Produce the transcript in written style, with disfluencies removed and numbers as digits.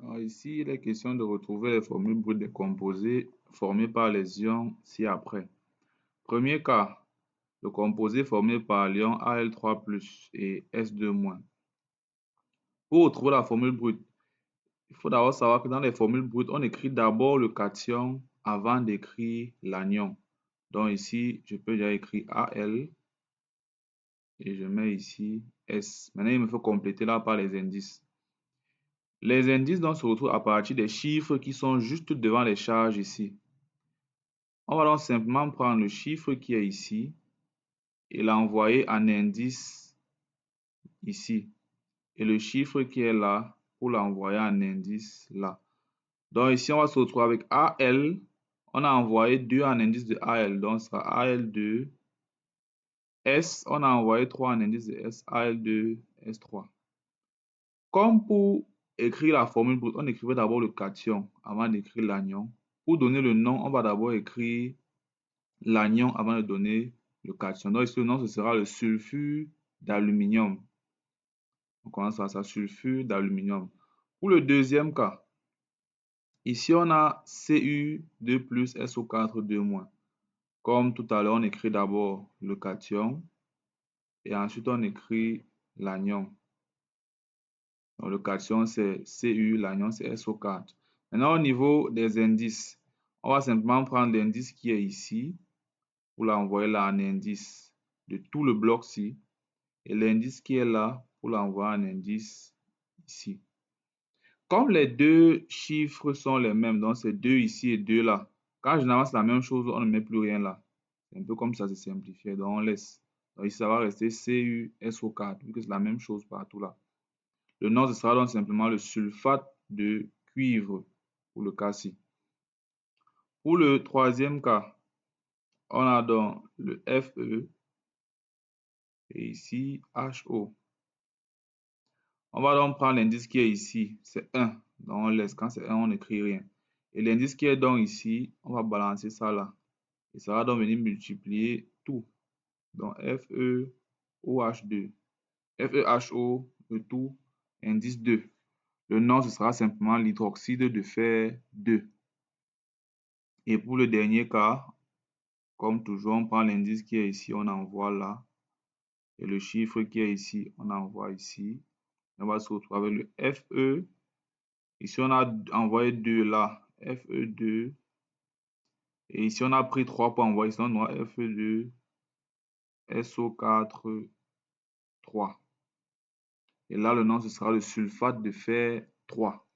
Alors ici, il est question de retrouver les formules brutes des composés formés par les ions ci-après. Premier cas, le composé formé par l'ion Al3+ et S2-. Pour retrouver la formule brute, il faut d'abord savoir que dans les formules brutes, on écrit d'abord le cation avant d'écrire l'anion. Donc ici, je peux déjà écrire Al et je mets ici S. Maintenant, il me faut compléter là par les indices. Les indices donc se retrouvent à partir des chiffres qui sont juste devant les charges ici. On va donc simplement prendre le chiffre qui est ici et l'envoyer en indice ici. Et le chiffre qui est là pour l'envoyer en indice là. Donc ici, on va se retrouver avec AL. On a envoyé 2 en indice de AL, donc ce sera AL2. S, on a envoyé 3 en indice de S, AL2, S3. Comme pour écrire la formule brute, on écrivait d'abord le cation avant d'écrire l'anion. Pour donner le nom, on va d'abord écrire l'anion avant de donner le cation. Donc ici, le nom, ce sera le sulfure d'aluminium. On commence par ça, sulfure d'aluminium. Pour le deuxième cas, ici, on a Cu2+ SO4 2-. Comme tout à l'heure, on écrit d'abord le cation et ensuite on écrit l'anion. Donc, le cation, c'est Cu, l'anion, c'est SO4. Maintenant, au niveau des indices, on va simplement prendre l'indice qui est ici pour l'envoyer là en indice de tout le bloc-ci et l'indice qui est là pour l'envoyer en indice ici. Comme les deux chiffres sont les mêmes, donc c'est 2 ici et 2 là, quand généralement c'est la même chose, on ne met plus rien là. C'est un peu comme ça, c'est simplifié, donc on laisse. Donc ici, ça va rester CuSO4, vu que c'est la même chose partout là. Le nom, ce sera donc simplement le sulfate de cuivre pour le cas-ci. Pour le troisième cas, on a donc le Fe et ici HO. On va donc prendre l'indice qui est ici, c'est 1. Donc on laisse, quand c'est 1, on n'écrit rien. Et l'indice qui est donc ici, on va balancer ça là. Et ça va donc venir multiplier tout. Donc FeOH2. FeHO, le tout, indice 2. Le nom, ce sera simplement l'hydroxyde de fer 2. Et pour le dernier cas, comme toujours, on prend l'indice qui est ici, on envoie là. Et le chiffre qui est ici, on envoie ici. On va se retrouver avec le Fe. Ici, on a envoyé 2 là, Fe2. Et ici, on a pris 3 pour envoyer, ici, on aura Fe2, SO4, 3. Et là, le nom, ce sera le sulfate de fer 3.